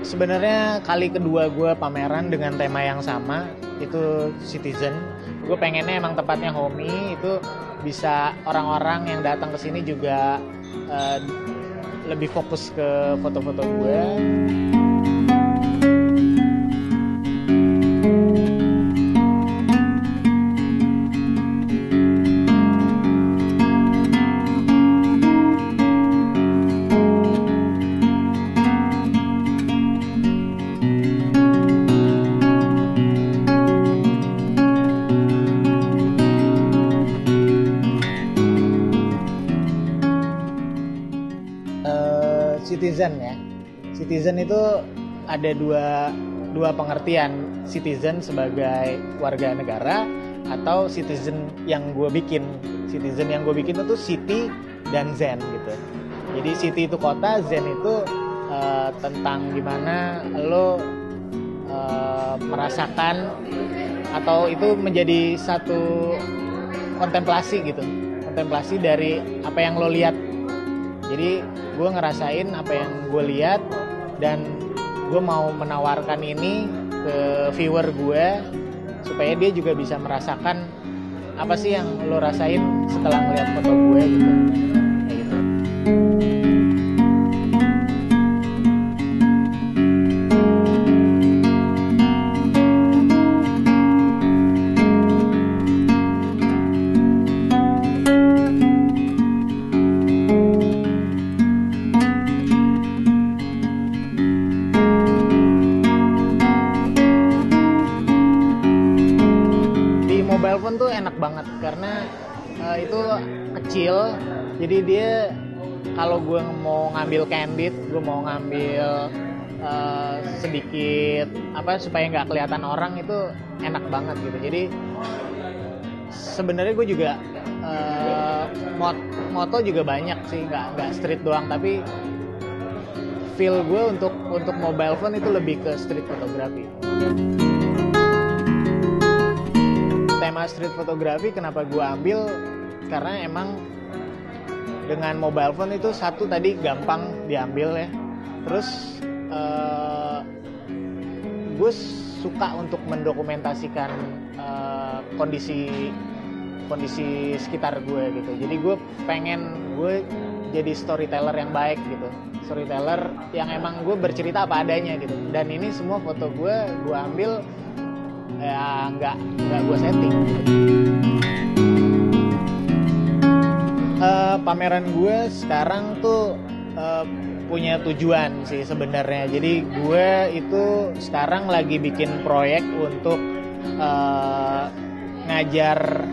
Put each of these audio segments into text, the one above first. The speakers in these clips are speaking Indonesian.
sebenarnya kali kedua gue pameran dengan tema yang sama, itu Citizen. Gue pengennya emang tempatnya homey, itu bisa orang-orang yang datang ke sini juga lebih fokus ke foto-foto gue. Citizen ya. Citizen itu ada dua pengertian. Citizen sebagai warga negara atau citizen yang gue bikin. Citizen yang gue bikin itu city dan zen gitu. Jadi city itu kota, zen itu tentang gimana lo merasakan atau itu menjadi satu kontemplasi gitu. Kontemplasi dari apa yang lo lihat. Jadi gue ngerasain apa yang gue lihat dan gue mau menawarkan ini ke viewer gue supaya dia juga bisa merasakan apa sih yang lo rasain setelah melihat foto gue gitu. Kayak gitu. Mobile phone tuh enak banget karena itu kecil, jadi dia kalau gue mau ngambil candid, gue mau ngambil sedikit apa supaya nggak kelihatan orang, itu enak banget gitu. Jadi sebenarnya gue juga moto juga banyak sih, nggak street doang, tapi feel gue untuk mobile phone itu lebih ke street photography. Tema street photography kenapa gue ambil, karena emang dengan mobile phone itu satu tadi gampang diambil ya, terus gue suka untuk mendokumentasikan kondisi sekitar gue gitu. Jadi gue pengen gue jadi storyteller yang baik gitu, storyteller yang emang gue bercerita apa adanya gitu. Dan ini semua foto gue ambil ya nggak gue setting gitu. Pameran gue sekarang tuh punya tujuan sih sebenarnya. Jadi gue itu sekarang lagi bikin proyek untuk ngajar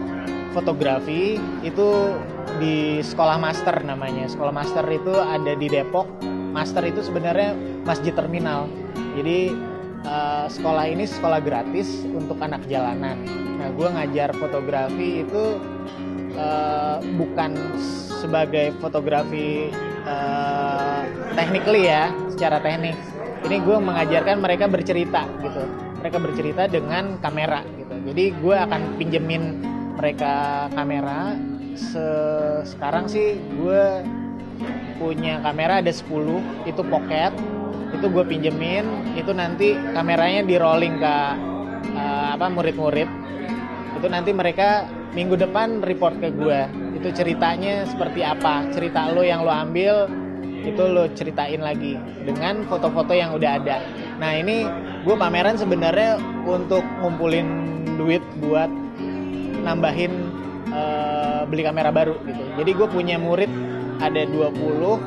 fotografi itu di sekolah master namanya. Sekolah master itu ada di Depok. Master itu sebenarnya masjid terminal. Jadi sekolah ini sekolah gratis untuk anak jalanan. Nah, gue ngajar fotografi itu bukan sebagai fotografi technically ya, secara teknik. Ini gue mengajarkan mereka bercerita gitu. Mereka bercerita dengan kamera gitu. Jadi gue akan pinjemin mereka kamera. Sekarang sih gue punya kamera ada 10, itu pocket. Itu gue pinjemin, itu nanti kameranya di rolling ke murid-murid. Itu nanti mereka minggu depan report ke gue. Itu ceritanya seperti apa, cerita lo yang lo ambil itu lo ceritain lagi dengan foto-foto yang udah ada. Nah ini gue pameran sebenarnya untuk ngumpulin duit buat nambahin beli kamera baru gitu. Jadi gue punya murid ada 20,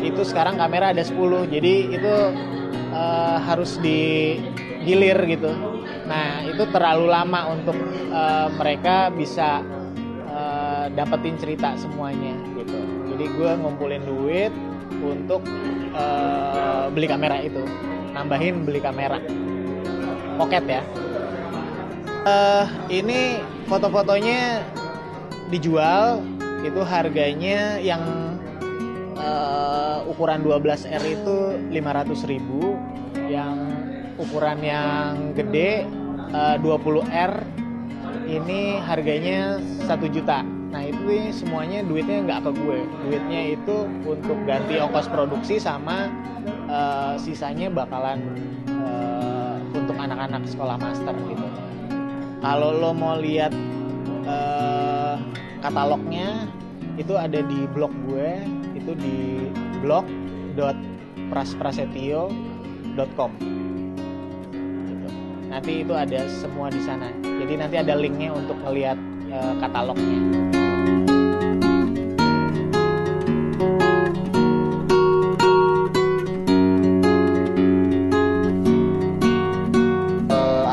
itu sekarang kamera ada 10, jadi itu harus digilir gitu. Nah itu terlalu lama untuk mereka bisa dapetin cerita semuanya gitu. Jadi gue ngumpulin duit untuk beli kamera itu, nambahin beli kamera pocket ya. Ini foto-fotonya dijual, itu harganya yang ukuran 12R itu 500.000, yang ukuran yang gede 20R ini harganya 1 juta. Nah itu semuanya duitnya nggak ke gue, duitnya itu untuk ganti ongkos produksi sama sisanya bakalan untuk anak-anak sekolah master gitu. Kalau lo mau lihat katalognya itu ada di blog gue, itu di blog.prasprasetyo.com gitu. Nanti itu ada semua di sana. Jadi nanti ada linknya untuk ngelihat katalognya.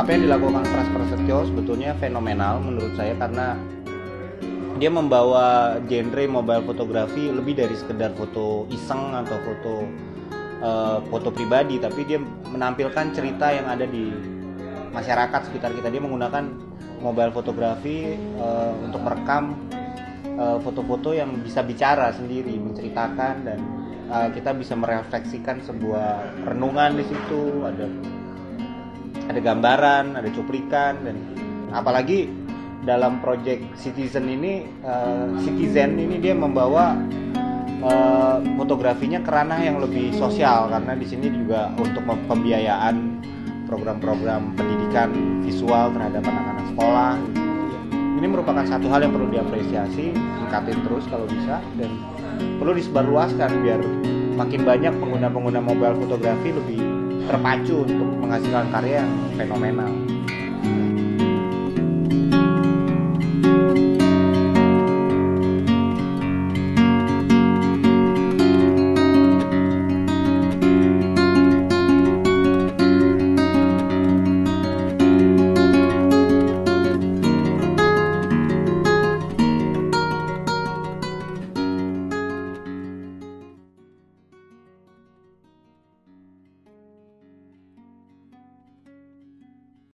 Apa yang dilakukan Pras Prasetyo sebetulnya fenomenal menurut saya, karena dia membawa genre mobile fotografi lebih dari sekedar foto iseng atau foto pribadi, tapi dia menampilkan cerita yang ada di masyarakat sekitar kita. Dia menggunakan mobile fotografi untuk merekam foto-foto yang bisa bicara sendiri, menceritakan, dan kita bisa merefleksikan sebuah renungan di situ. Ada gambaran, ada cuplikan, dan apalagi dalam project Citizen ini dia membawa fotografinya ke ranah yang lebih sosial, karena di sini juga untuk pembiayaan program-program pendidikan visual terhadap anak-anak sekolah. Ini merupakan satu hal yang perlu diapresiasi, tingkatin terus kalau bisa, dan perlu disebarluaskan biar makin banyak pengguna-pengguna mobile fotografi lebih terpacu untuk menghasilkan karya yang fenomenal.